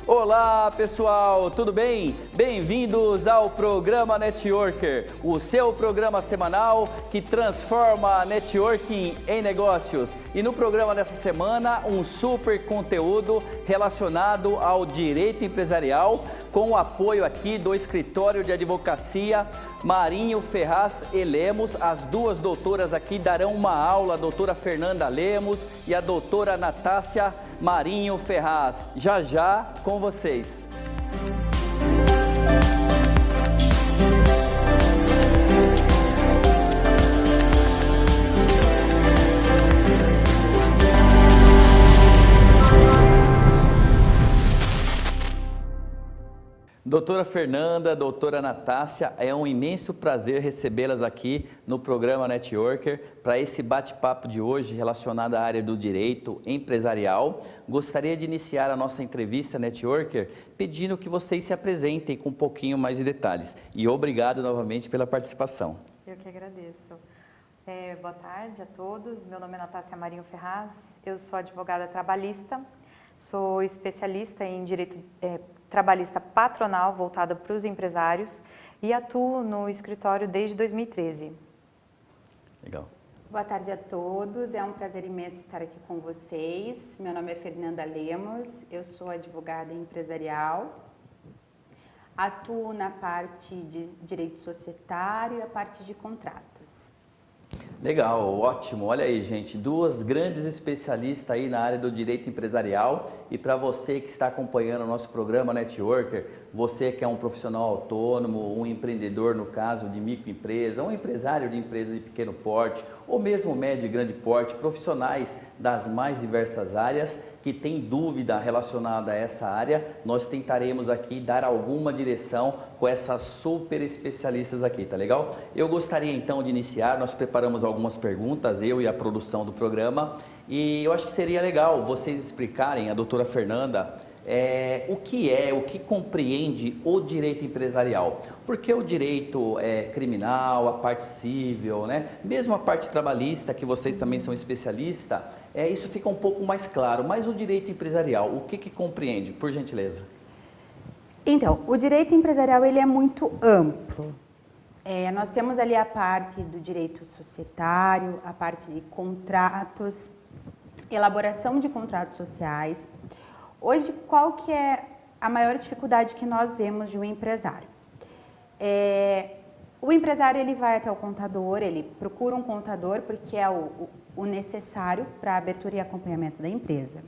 Olá pessoal, tudo bem? Bem-vindos ao programa Networker, o seu programa semanal que transforma networking em negócios. E no programa dessa semana, um super conteúdo relacionado ao direito empresarial, com o apoio aqui do escritório de advocacia Marinho Ferraz e Lemos. As duas doutoras aqui darão uma aula, a doutora Fernanda Lemos e a doutora Natácia Marinho Ferraz. Já com vocês. Doutora Fernanda, doutora Natácia, é um imenso prazer recebê-las aqui no programa Networker para esse bate-papo de hoje relacionado à área do direito empresarial. Gostaria de iniciar a nossa entrevista Networker pedindo que vocês se apresentem com um pouquinho mais de detalhes. E obrigado novamente pela participação. Eu que agradeço. Boa tarde a todos, meu nome é Natácia Marinho Ferraz, eu sou advogada trabalhista, sou especialista em direito trabalhista patronal voltada para os empresários e atuo no escritório desde 2013. Legal. Boa tarde a todos, é um prazer imenso estar aqui com vocês. Meu nome é Fernanda Lemos, eu sou advogada empresarial, atuo na parte de direito societário e a parte de contratos. Legal, ótimo. Olha aí, gente, duas grandes especialistas aí na área do direito empresarial. E para você que está acompanhando o nosso programa Networker, você que é um profissional autônomo, um empreendedor no caso de microempresa, um empresário de empresa de pequeno porte, ou mesmo médio e grande porte, profissionais das mais diversas áreas que tem dúvida relacionada a essa área, nós tentaremos aqui dar alguma direção com essas super especialistas aqui, tá legal? Eu gostaria então de iniciar, nós preparamos algumas perguntas, eu e a produção do programa, e eu acho que seria legal vocês explicarem, a doutora Fernanda, o que compreende o direito empresarial. Porque o direito criminal, a parte civil, né? Mesmo a parte trabalhista, que vocês também são especialistas, isso fica um pouco mais claro. Mas o direito empresarial, o que compreende, por gentileza? Então, o direito empresarial ele é muito amplo. Nós temos ali a parte do direito societário, a parte de contratos, elaboração de contratos sociais. Hoje, qual que é a maior dificuldade que nós vemos de um empresário? O empresário ele vai até o contador, ele procura um contador porque é o necessário para a abertura e acompanhamento da empresa.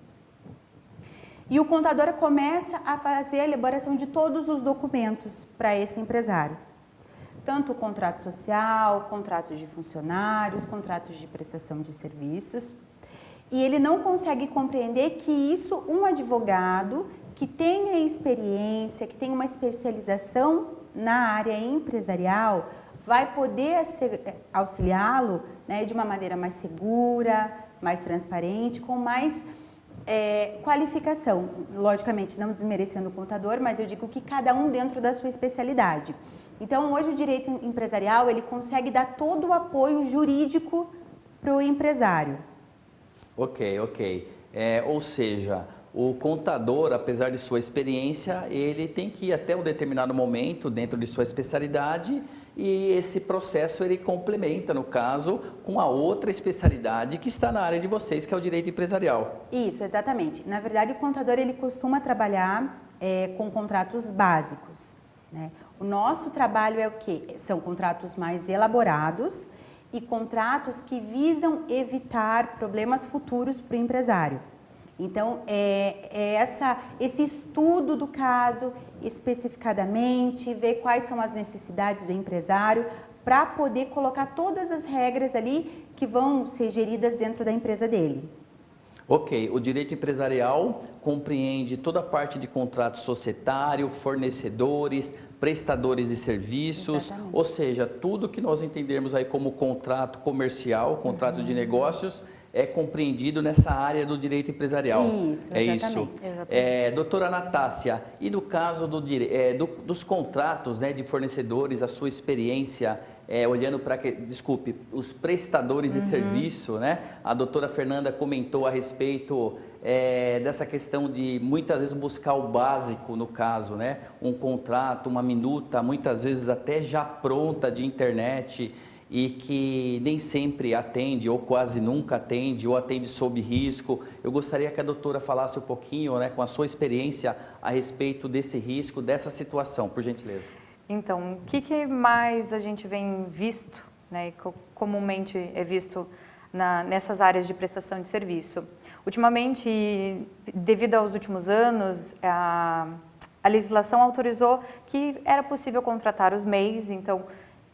E o contador começa a fazer a elaboração de todos os documentos para esse empresário. Tanto o contrato social, contratos de funcionários, contratos de prestação de serviços. E ele não consegue compreender que isso, um advogado que tenha experiência, que tenha uma especialização na área empresarial, vai poder auxiliá-lo, né, de uma maneira mais segura, mais transparente, com mais qualificação. Logicamente, não desmerecendo o contador, mas eu digo que cada um dentro da sua especialidade. Então, hoje o direito empresarial, ele consegue dar todo o apoio jurídico para o empresário. Ok. Ou seja, o contador, apesar de sua experiência, ele tem que ir até um determinado momento dentro de sua especialidade e esse processo ele complementa, no caso, com a outra especialidade que está na área de vocês, que é o direito empresarial. Isso, exatamente. Na verdade, o contador ele costuma trabalhar com contratos básicos, né? O nosso trabalho é o quê? São contratos mais elaborados e contratos que visam evitar problemas futuros para o empresário. Então, esse estudo do caso especificadamente, ver quais são as necessidades do empresário para poder colocar todas as regras ali que vão ser geridas dentro da empresa dele. Ok, o direito empresarial compreende toda a parte de contrato societário, fornecedores, prestadores de serviços, ou seja, tudo que nós entendermos aí como contrato comercial, contrato de negócios, é compreendido nessa área do direito empresarial. Isso, é exatamente. isso. Exatamente. Doutora Natácia, e no caso dos contratos, né, de fornecedores, a sua experiência, olhando para, os prestadores de serviço, né? A doutora Fernanda comentou a respeito dessa questão de muitas vezes buscar o básico, no caso, né? Um contrato, uma minuta, muitas vezes até já pronta de internet, e que nem sempre atende, ou quase nunca atende, ou atende sob risco. Eu gostaria que a doutora falasse um pouquinho, né, com a sua experiência, a respeito desse risco, dessa situação, por gentileza. Então, o que mais a gente vem visto, né, comumente é visto nessas áreas de prestação de serviço? Ultimamente, devido aos últimos anos, a legislação autorizou que era possível contratar os MEIs, então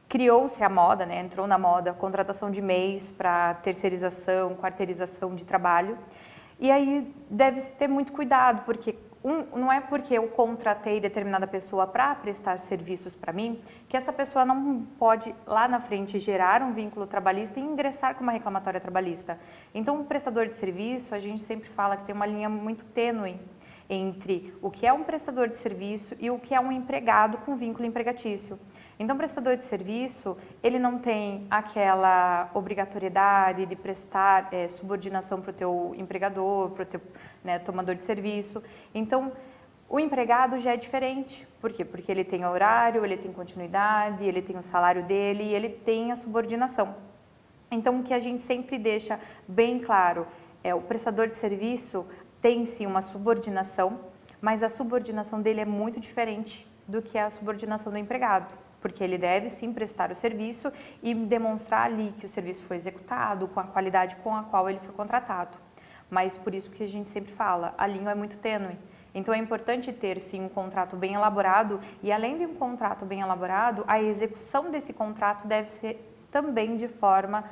criou-se a moda, né, entrou na moda a contratação de MEIs para terceirização, quarteirização de trabalho. E aí deve-se ter muito cuidado, porque não é porque eu contratei determinada pessoa para prestar serviços para mim, que essa pessoa não pode lá na frente gerar um vínculo trabalhista e ingressar com uma reclamatória trabalhista. Então, o prestador de serviço, a gente sempre fala que tem uma linha muito tênue entre o que é um prestador de serviço e o que é um empregado com vínculo empregatício. Então, o prestador de serviço, ele não tem aquela obrigatoriedade de prestar subordinação para o teu empregador, para o teu, né, tomador de serviço. Então, o empregado já é diferente. Por quê? Porque ele tem horário, ele tem continuidade, ele tem o salário dele e ele tem a subordinação. Então, o que a gente sempre deixa bem claro é o prestador de serviço tem sim uma subordinação, mas a subordinação dele é muito diferente do que a subordinação do empregado, porque ele deve sim prestar o serviço e demonstrar ali que o serviço foi executado com a qualidade com a qual ele foi contratado. Mas por isso que a gente sempre fala, a linha é muito tênue. Então é importante ter sim um contrato bem elaborado e além de um contrato bem elaborado, a execução desse contrato deve ser também de forma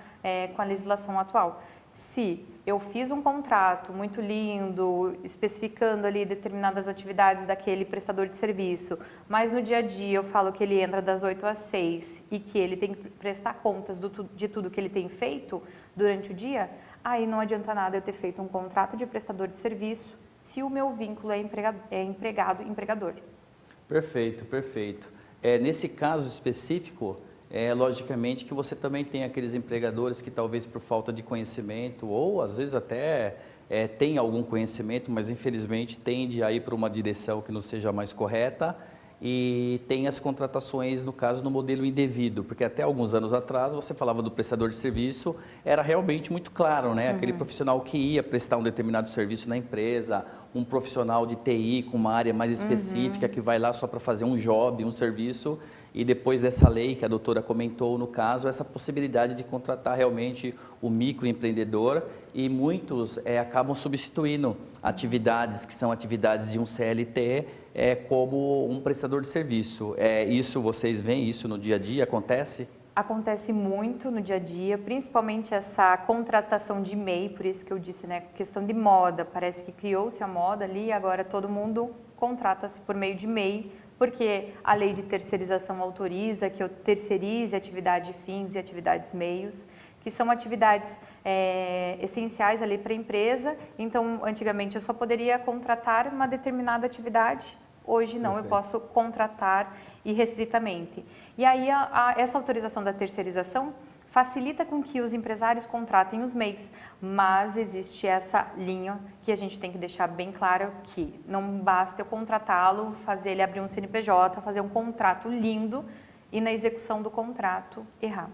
com a legislação atual. Se eu fiz um contrato muito lindo, especificando ali determinadas atividades daquele prestador de serviço, mas no dia a dia eu falo que ele entra das 8 às 6 e que ele tem que prestar contas de tudo que ele tem feito durante o dia, aí não adianta nada eu ter feito um contrato de prestador de serviço se o meu vínculo é empregado-empregador. Perfeito, perfeito. Nesse caso específico, logicamente que você também tem aqueles empregadores que talvez por falta de conhecimento ou às vezes até tem algum conhecimento, mas infelizmente tende a ir para uma direção que não seja mais correta e tem as contratações, no caso, no modelo indevido, porque até alguns anos atrás você falava do prestador de serviço, era realmente muito claro, né? Aquele profissional que ia prestar um determinado serviço na empresa, um profissional de TI com uma área mais específica que vai lá só para fazer um job, um serviço. E depois dessa lei que a doutora comentou, no caso, essa possibilidade de contratar realmente o microempreendedor e muitos acabam substituindo atividades que são atividades de um CLT como um prestador de serviço. Isso vocês veem isso no dia a dia? Acontece? Acontece muito no dia a dia, principalmente essa contratação de MEI, por isso que eu disse, né, questão de moda, parece que criou-se a moda ali e agora todo mundo contrata-se por meio de MEI, porque a lei de terceirização autoriza que eu terceirize atividade fins e atividades meios, que são atividades essenciais ali para a empresa. Então, antigamente eu só poderia contratar uma determinada atividade, hoje não, eu posso contratar irrestritamente. E aí essa autorização da terceirização facilita com que os empresários contratem os MEIs, mas existe essa linha que a gente tem que deixar bem claro que não basta eu contratá-lo, fazer ele abrir um CNPJ, fazer um contrato lindo e na execução do contrato errar.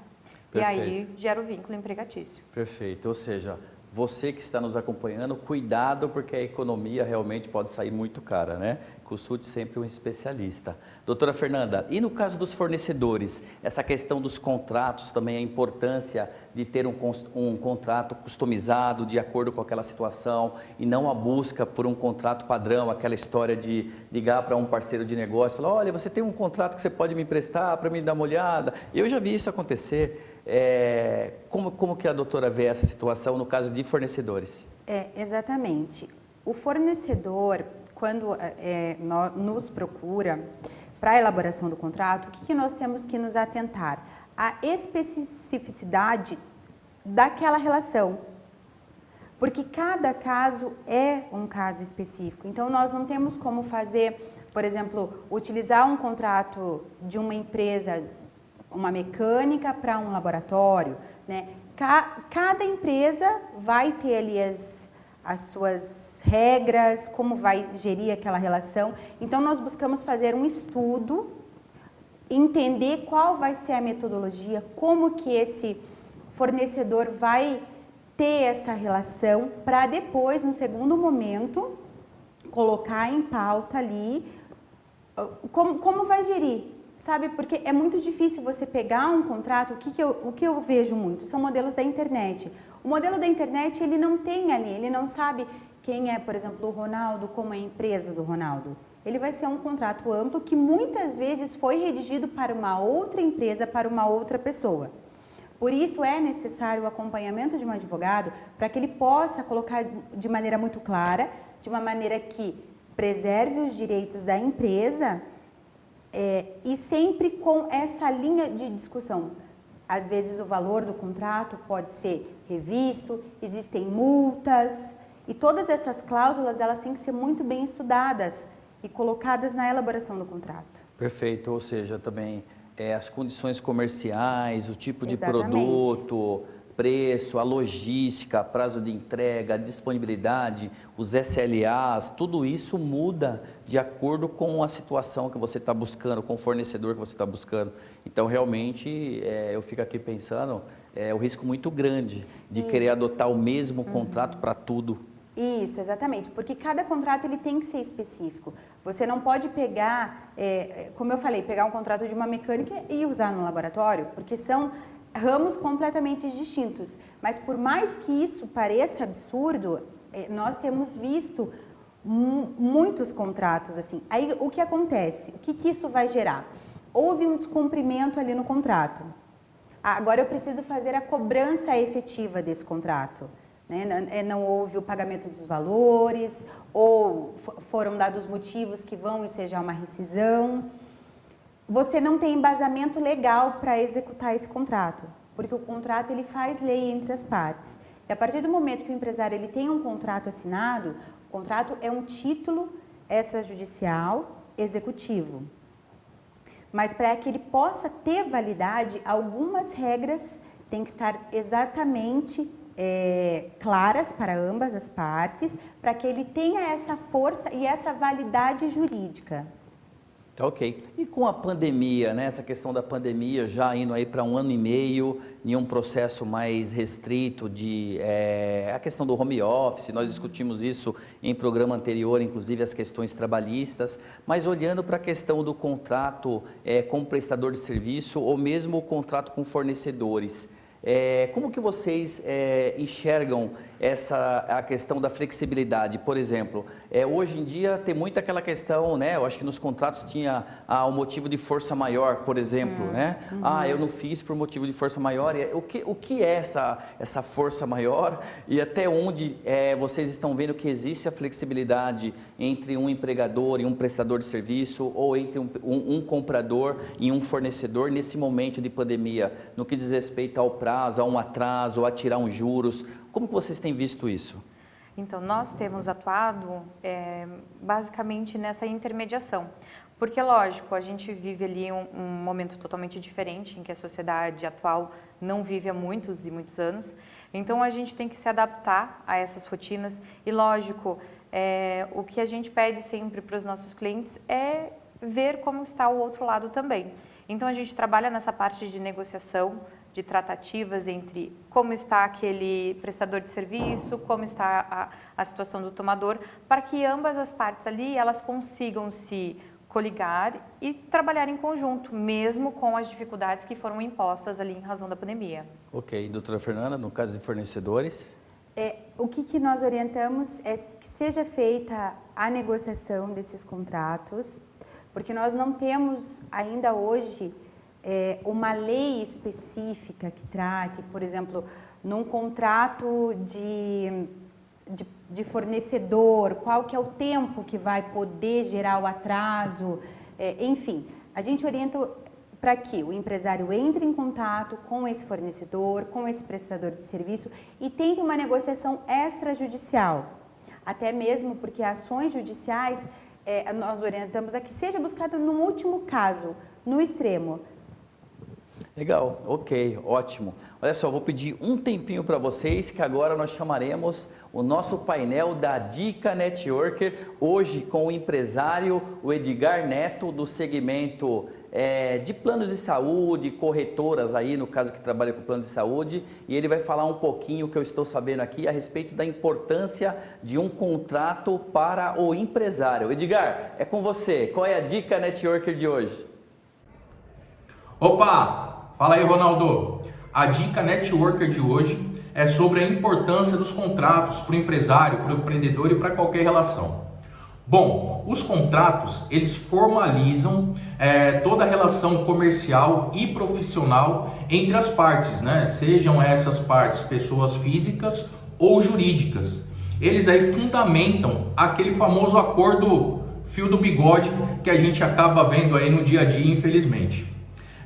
Perfeito. E aí gera o vínculo empregatício. Perfeito, ou seja, você que está nos acompanhando, cuidado porque a economia realmente pode sair muito cara, né? Consulte sempre um especialista. Doutora Fernanda, e no caso dos fornecedores, essa questão dos contratos também, a importância de ter um contrato customizado de acordo com aquela situação e não a busca por um contrato padrão, aquela história de ligar para um parceiro de negócio e falar, olha, você tem um contrato que você pode me emprestar para me dar uma olhada? Eu já vi isso acontecer. Como que a doutora vê essa situação no caso de fornecedores? Exatamente. O fornecedor, quando nos procura para a elaboração do contrato, o que nós temos que nos atentar? A especificidade daquela relação. Porque cada caso é um caso específico. Então, nós não temos como fazer, por exemplo, utilizar um contrato de uma empresa, uma mecânica para um laboratório, né? Cada empresa vai ter ali as suas regras, como vai gerir aquela relação. Então, nós buscamos fazer um estudo, entender qual vai ser a metodologia, como que esse fornecedor vai ter essa relação, para depois, no segundo momento, colocar em pauta ali como vai gerir, sabe? Porque é muito difícil você pegar um contrato, o que eu vejo muito são modelos da internet. O modelo da internet, ele não tem ali, ele não sabe quem é, por exemplo, o Ronaldo, como é a empresa do Ronaldo. Ele vai ser um contrato amplo que muitas vezes foi redigido para uma outra empresa, para uma outra pessoa. Por isso é necessário o acompanhamento de um advogado para que ele possa colocar de maneira muito clara, de uma maneira que preserve os direitos da empresa e sempre com essa linha de discussão. Às vezes o valor do contrato pode ser revisto, existem multas e todas essas cláusulas elas têm que ser muito bem estudadas e colocadas na elaboração do contrato. Perfeito, ou seja, também as condições comerciais, o tipo de Exatamente. produto, preço, a logística, prazo de entrega, a disponibilidade, os SLAs, tudo isso muda de acordo com a situação que você está buscando, com o fornecedor que você está buscando. Então, realmente, eu fico aqui pensando, é um risco muito grande de querer adotar o mesmo contrato para tudo. Isso, exatamente, porque cada contrato ele tem que ser específico. Você não pode pegar, como eu falei, pegar um contrato de uma mecânica e usar no laboratório, porque são ramos completamente distintos. Mas por mais que isso pareça absurdo, nós temos visto muitos contratos assim. Aí o que acontece? O que isso vai gerar? Houve um descumprimento ali no contrato. Agora eu preciso fazer a cobrança efetiva desse contrato. Não houve o pagamento dos valores, ou foram dados motivos que vão ensejar uma rescisão. Você não tem embasamento legal para executar esse contrato, porque o contrato ele faz lei entre as partes. E a partir do momento que o empresário ele tem um contrato assinado, o contrato é um título extrajudicial executivo. Mas para que ele possa ter validade, algumas regras têm que estar exatamente claras para ambas as partes, para que ele tenha essa força e essa validade jurídica. Tá ok. E com a pandemia, né? Essa questão da pandemia já indo aí para 1 ano e meio, em um processo mais restrito de a questão do home office, nós discutimos isso em programa anterior, inclusive as questões trabalhistas, mas olhando para a questão do contrato com prestador de serviço ou mesmo o contrato com fornecedores. Como que vocês enxergam a questão da flexibilidade? Por exemplo, hoje em dia tem muito aquela questão, né? Eu acho que nos contratos tinha o motivo de força maior, por exemplo, né? Eu não fiz por motivo de força maior. O que é essa força maior e até onde vocês estão vendo que existe a flexibilidade entre um empregador e um prestador de serviço ou entre um comprador e um fornecedor nesse momento de pandemia, no que diz respeito ao prazo, a um atraso, a tirar uns juros? Como que vocês têm visto isso? Então, nós temos atuado basicamente nessa intermediação, porque, lógico, a gente vive ali um momento totalmente diferente, em que a sociedade atual não vive há muitos e muitos anos, então a gente tem que se adaptar a essas rotinas e, lógico, o que a gente pede sempre para os nossos clientes é ver como está o outro lado também. Então, a gente trabalha nessa parte de negociação, de tratativas entre como está aquele prestador de serviço, como está a situação do tomador, para que ambas as partes ali, elas consigam se coligar e trabalhar em conjunto, mesmo com as dificuldades que foram impostas ali em razão da pandemia. Ok, doutora Fernanda, no caso de fornecedores? O que nós orientamos é que seja feita a negociação desses contratos, porque nós não temos ainda hoje uma lei específica que trate, por exemplo, num contrato de fornecedor, qual que é o tempo que vai poder gerar o atraso, enfim, a gente orienta para que o empresário entre em contato com esse fornecedor, com esse prestador de serviço e tente uma negociação extrajudicial. Até mesmo porque ações judiciais, nós orientamos a que seja buscada no último caso, no extremo. Legal, ok, ótimo. Olha só, vou pedir um tempinho para vocês, que agora nós chamaremos o nosso painel da Dica Networker, hoje com o empresário, o Edgar Neto, do segmento de planos de saúde, corretoras aí, no caso que trabalha com plano de saúde, e ele vai falar um pouquinho, que eu estou sabendo aqui, a respeito da importância de um contrato para o empresário. Edgar, é com você, qual é a Dica Networker de hoje? Opa! Fala aí, Ronaldo. A Dica Networker de hoje é sobre a importância dos contratos para o empresário, para o empreendedor e para qualquer relação. Bom, os contratos, eles formalizam toda a relação comercial e profissional entre as partes, né? Sejam essas partes pessoas físicas ou jurídicas. Eles aí fundamentam aquele famoso acordo fio do bigode que a gente acaba vendo aí no dia a dia, infelizmente.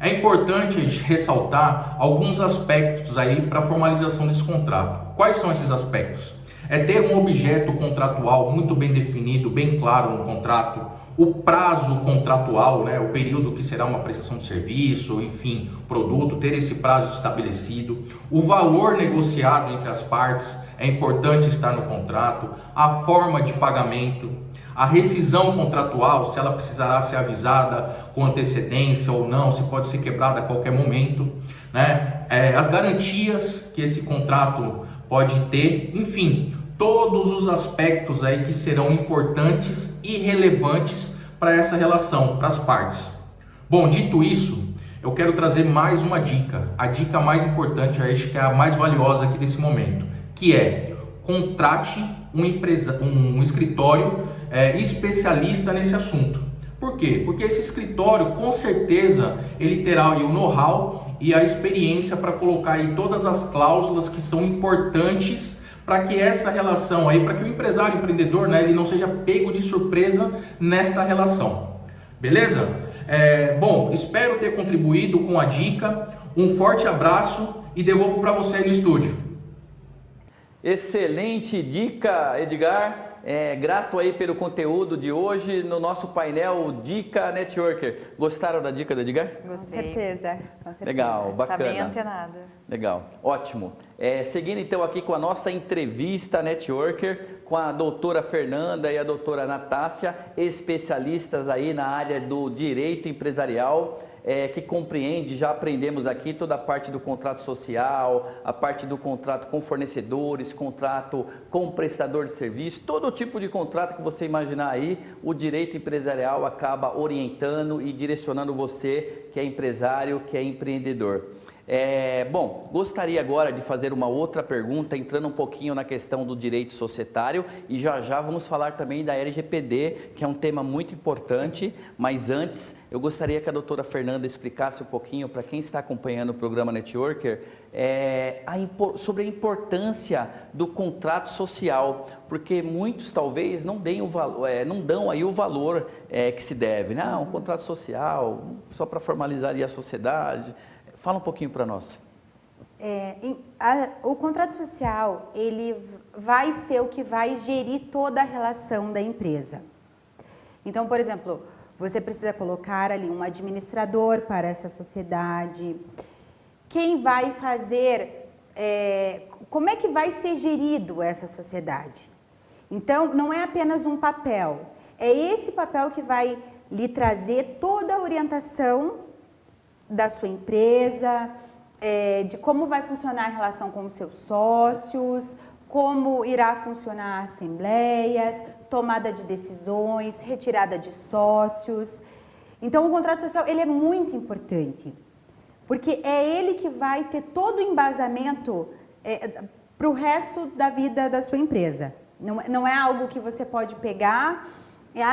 É importante a gente ressaltar alguns aspectos aí para a formalização desse contrato. Quais são esses aspectos? É ter um objeto contratual muito bem definido, bem claro no contrato, o prazo contratual, né, o período que será uma prestação de serviço, enfim, produto, ter esse prazo estabelecido, o valor negociado entre as partes, é importante estar no contrato, a forma de pagamento, a rescisão contratual, se ela precisará ser avisada com antecedência ou não, se pode ser quebrada a qualquer momento, né? As garantias que esse contrato pode ter, enfim, todos os aspectos aí que serão importantes e relevantes para essa relação, para as partes. Bom, dito isso, eu quero trazer mais uma dica, a dica mais importante, acho que é a mais valiosa aqui desse momento, que é: contrate um escritório especialista nesse assunto. Por quê? Porque esse escritório, com certeza, ele terá aí o know-how e a experiência para colocar aí todas as cláusulas que são importantes para que essa relação aí, para que o empresário, empreendedor, né, ele não seja pego de surpresa nesta relação. Beleza? Bom, espero ter contribuído com a dica. Um forte abraço e devolvo para você aí no estúdio. Excelente dica, Edgar. Grato aí pelo conteúdo de hoje no nosso painel Dica Networker. Gostaram da dica do Edgar? Gostei. Com certeza. Legal, bacana. Tá bem antenada. Legal, ótimo. Seguindo então aqui com a nossa entrevista Networker com a doutora Fernanda e a doutora Natácia, especialistas aí na área do direito empresarial, que compreende, já aprendemos aqui, toda a parte do contrato social, a parte do contrato com fornecedores, contrato com prestador de serviço, todo tipo de contrato que você imaginar aí, o direito empresarial acaba orientando e direcionando você que é empresário, que é empreendedor. Bom, gostaria agora de fazer uma outra pergunta, entrando um pouquinho na questão do direito societário, e já vamos falar também da LGPD, que é um tema muito importante, mas antes eu gostaria que a doutora Fernanda explicasse um pouquinho para quem está acompanhando o programa Networker sobre a importância do contrato social, porque muitos talvez não dão aí o valor que se deve, né? Um contrato social só para formalizar ali a sociedade. Fala um pouquinho para nós. O contrato social, ele vai ser o que vai gerir toda a relação da empresa. Então, por exemplo, você precisa colocar ali um administrador para essa sociedade. Quem vai fazer, como é que vai ser gerido essa sociedade? Então, não é apenas um papel, é esse papel que vai lhe trazer toda a orientação da sua empresa, de como vai funcionar a relação com os seus sócios, como irá funcionar assembleias, tomada de decisões, retirada de sócios. Então, o contrato social ele é muito importante, porque é ele que vai ter todo o embasamento para o resto da vida da sua empresa. Não é algo que você pode pegar,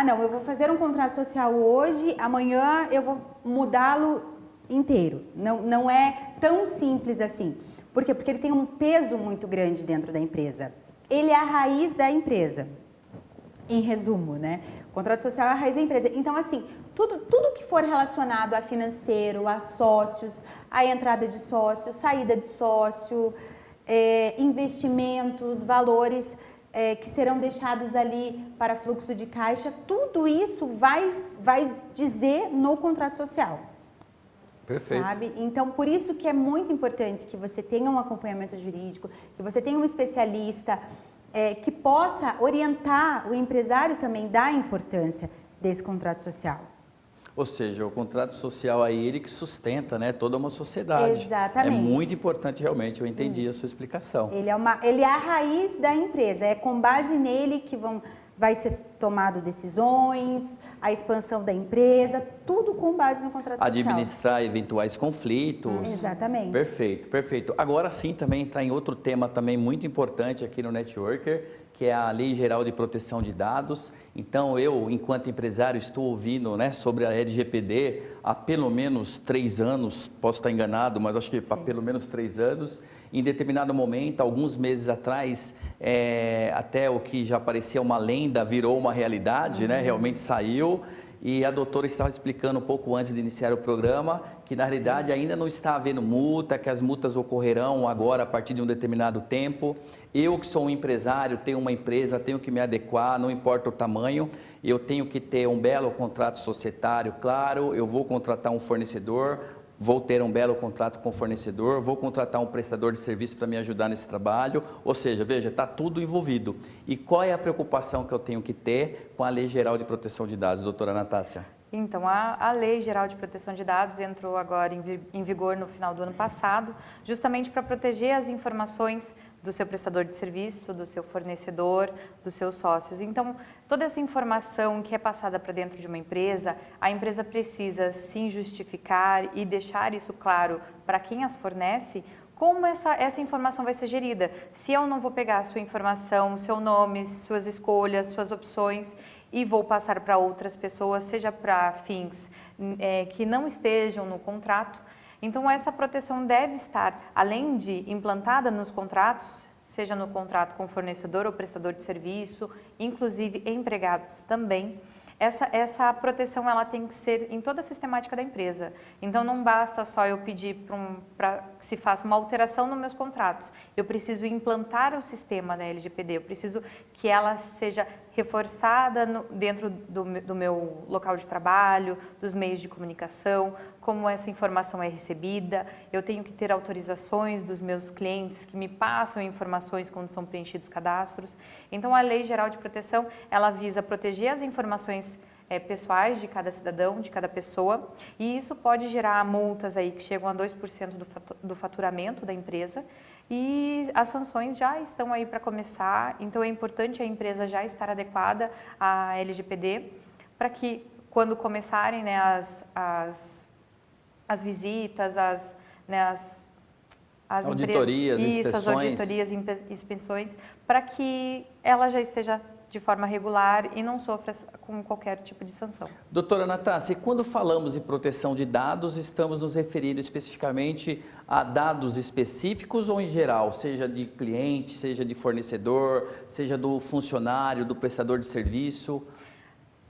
não, eu vou fazer um contrato social hoje, amanhã eu vou mudá-lo inteiro. Não é tão simples assim. Por quê? Porque ele tem um peso muito grande dentro da empresa. Ele é a raiz da empresa. em resumo, né? O contrato social é a raiz da empresa. Então, assim, tudo que for relacionado a financeiro, a sócios, a entrada de sócio, saída de sócio, investimentos, valores que serão deixados ali para fluxo de caixa, tudo isso vai dizer no contrato social. Perfeito. Sabe? Então, por isso que é muito importante que você tenha um acompanhamento jurídico, que você tenha um especialista que possa orientar o empresário também da importância desse contrato social. Ou seja, o contrato social aí, ele que sustenta, né, toda uma sociedade. Exatamente. É muito importante realmente, eu entendi a sua explicação. Ele é a raiz da empresa, é com base nele que vai ser tomado decisões, a expansão da empresa, tudo com base no contrato social. Administrar eventuais conflitos. Exatamente. Perfeito, perfeito. Agora sim, também entrar em outro tema também muito importante aqui no Networker, que é a Lei Geral de Proteção de Dados. Então, eu, enquanto empresário, estou ouvindo, né, sobre a LGPD há pelo menos 3 anos, posso estar enganado, mas acho que há pelo menos 3 anos. Em determinado momento, alguns meses atrás, até o que já parecia uma lenda virou uma realidade, né, realmente saiu. E a doutora estava explicando um pouco antes de iniciar o programa que, na realidade, ainda não está havendo multa, que as multas ocorrerão agora a partir de um determinado tempo. Eu, que sou um empresário, tenho uma empresa, tenho que me adequar, não importa o tamanho, eu tenho que ter um belo contrato societário, claro, eu vou contratar um fornecedor, vou ter um belo contrato com o fornecedor, vou contratar um prestador de serviço para me ajudar nesse trabalho, ou seja, veja, está tudo envolvido. E qual é a preocupação que eu tenho que ter com a Lei Geral de Proteção de Dados, doutora Natácia? Então, a Lei Geral de Proteção de Dados entrou agora em vigor no final do ano passado, justamente para proteger as informações do seu prestador de serviço, do seu fornecedor, dos seus sócios. Então, toda essa informação que é passada para dentro de uma empresa, a empresa precisa sim justificar e deixar isso claro para quem as fornece, como essa informação vai ser gerida. Se eu não vou pegar a sua informação, seu nome, suas escolhas, suas opções e vou passar para outras pessoas, seja para fins que não estejam no contrato, então essa proteção deve estar, além de implantada nos contratos, seja no contrato com fornecedor ou prestador de serviço, inclusive empregados também. Essa proteção ela tem que ser em toda a sistemática da empresa. Então não basta só eu pedir para que se faça uma alteração nos meus contratos. Eu preciso implantar o sistema da LGPD, eu preciso que ela seja reforçada dentro do meu local de trabalho, dos meios de comunicação, como essa informação é recebida. Eu tenho que ter autorizações dos meus clientes que me passam informações quando são preenchidos cadastros. Então, a Lei Geral de Proteção, ela visa proteger as informações pessoais de cada cidadão, de cada pessoa, e isso pode gerar multas aí que chegam a 2% do faturamento da empresa, e as sanções já estão aí para começar, então é importante a empresa já estar adequada à LGPD, para que quando começarem, né, as visitas, as auditorias, empresas, inspeções. as auditorias e inspeções, para que ela já esteja de forma regular e não sofra com qualquer tipo de sanção. Doutora Natácia, quando falamos em proteção de dados, estamos nos referindo especificamente a dados específicos ou em geral, seja de cliente, seja de fornecedor, seja do funcionário, do prestador de serviço?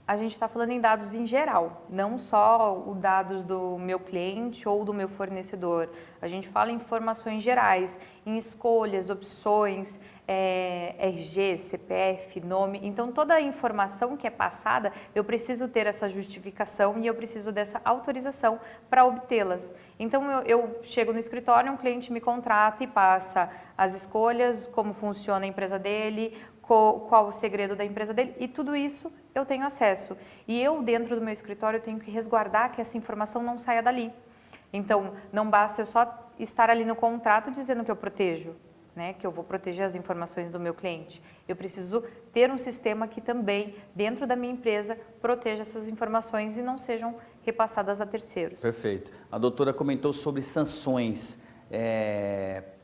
A gente está falando em dados em geral, não só os dados do meu cliente ou do meu fornecedor. A gente fala em informações gerais, em escolhas, opções, RG, CPF, nome. Então, toda a informação que é passada, eu preciso ter essa justificação e eu preciso dessa autorização para obtê-las. Então, eu chego no escritório, um cliente me contrata e passa as escolhas, como funciona a empresa dele, qual o segredo da empresa dele, e tudo isso eu tenho acesso. E eu, dentro do meu escritório, tenho que resguardar que essa informação não saia dali. Então, não basta eu só estar ali no contrato dizendo que eu protejo, né, que eu vou proteger as informações do meu cliente. Eu preciso ter um sistema que também, dentro da minha empresa, proteja essas informações e não sejam repassadas a terceiros. Perfeito. A doutora comentou sobre sanções.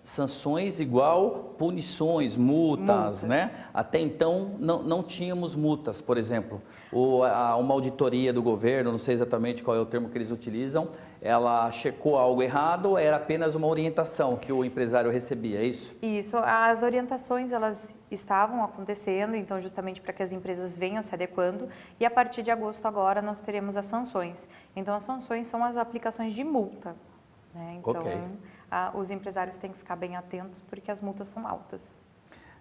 sanções igual punições, multas, né? Até então não tínhamos multas, por exemplo. Uma auditoria do governo, não sei exatamente qual é o termo que eles utilizam, ela checou algo errado ou era apenas uma orientação que o empresário recebia, é isso? Isso, as orientações elas estavam acontecendo, então justamente para que as empresas venham se adequando, e a partir de agosto agora nós teremos as sanções. Então as sanções são as aplicações de multa, né? Então os empresários têm que ficar bem atentos porque as multas são altas.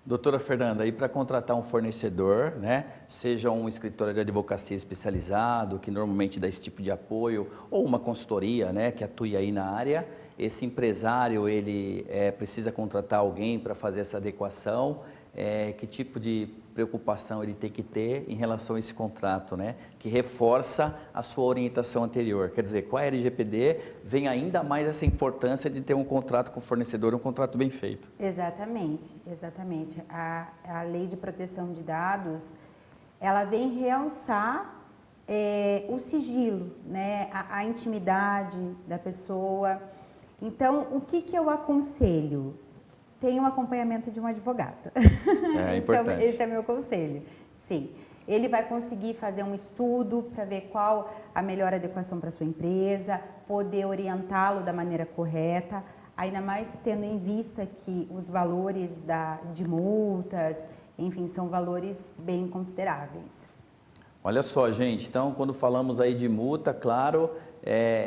Doutora Fernanda, e para contratar um fornecedor, né, seja um escritório de advocacia especializado, que normalmente dá esse tipo de apoio, ou uma consultoria, né, que atue aí na área, esse empresário, ele precisa contratar alguém para fazer essa adequação, que tipo de preocupação ele tem que ter em relação a esse contrato, né, que reforça a sua orientação anterior. Quer dizer, com a LGPD vem ainda mais essa importância de ter um contrato com o fornecedor, um contrato bem feito. Exatamente, exatamente. A Lei de Proteção de Dados, ela vem realçar o sigilo, né, a intimidade da pessoa. Então, o que eu aconselho? Tem um acompanhamento de um advogado. É importante. Esse é meu conselho. Sim. Ele vai conseguir fazer um estudo para ver qual a melhor adequação para a sua empresa, poder orientá-lo da maneira correta, ainda mais tendo em vista que os valores de multas, enfim, são valores bem consideráveis. Olha só, gente, então quando falamos aí de multa, claro,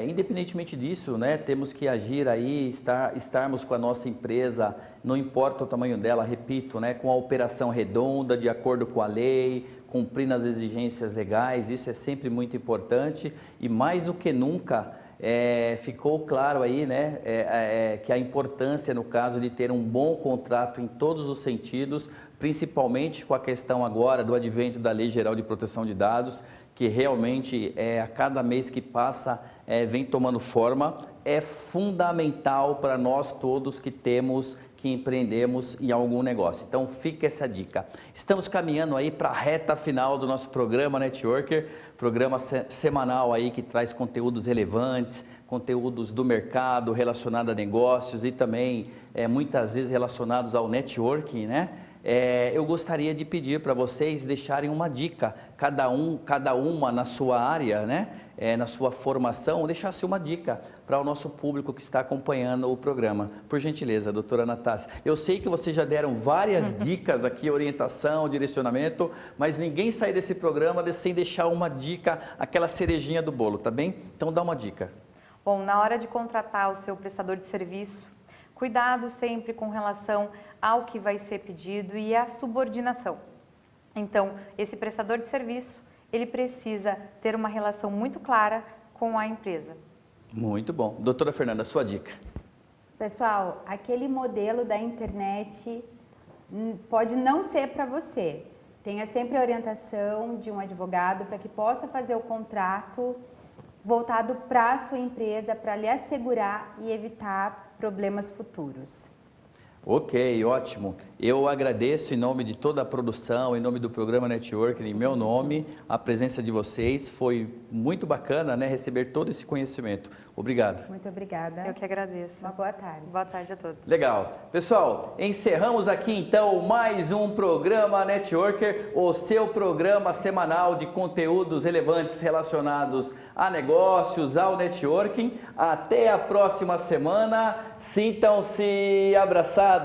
independentemente disso, né, temos que agir aí, estarmos com a nossa empresa, não importa o tamanho dela, repito, né, com a operação redonda, de acordo com a lei, cumprindo as exigências legais, isso é sempre muito importante e mais do que nunca ficou claro aí, né, que a importância no caso de ter um bom contrato em todos os sentidos, principalmente com a questão agora do advento da Lei Geral de Proteção de Dados, que realmente a cada mês que passa vem tomando forma, é fundamental para nós todos que empreendemos em algum negócio. Então fica essa dica. Estamos caminhando aí para a reta final do nosso programa Networker, programa semanal aí que traz conteúdos relevantes, conteúdos do mercado relacionados a negócios e também muitas vezes relacionados ao networking, né? Eu gostaria de pedir para vocês deixarem uma dica, cada uma na sua área, né? Na sua formação, deixasse uma dica para o nosso público que está acompanhando o programa. Por gentileza, doutora Natácia. Eu sei que vocês já deram várias dicas aqui, orientação, direcionamento, mas ninguém sai desse programa sem deixar uma dica, aquela cerejinha do bolo, tá bem? Então dá uma dica. Bom, na hora de contratar o seu prestador de serviço, cuidado sempre com relação ao que vai ser pedido e à subordinação. Então, esse prestador de serviço, ele precisa ter uma relação muito clara com a empresa. Muito bom. Doutora Fernanda, sua dica. Pessoal, aquele modelo da internet pode não ser para você. Tenha sempre a orientação de um advogado para que possa fazer o contrato voltado para a sua empresa, para lhe assegurar e evitar problemas futuros. Ok, ótimo. Eu agradeço em nome de toda a produção, em nome do programa Networking, em meu nome, a presença de vocês. Foi muito bacana, né, receber todo esse conhecimento. Obrigado. Muito obrigada. Eu que agradeço. Uma boa tarde. Boa tarde a todos. Legal. Pessoal, encerramos aqui então mais um programa Networker, o seu programa semanal de conteúdos relevantes relacionados a negócios, ao networking. Até a próxima semana. Sintam-se abraçados.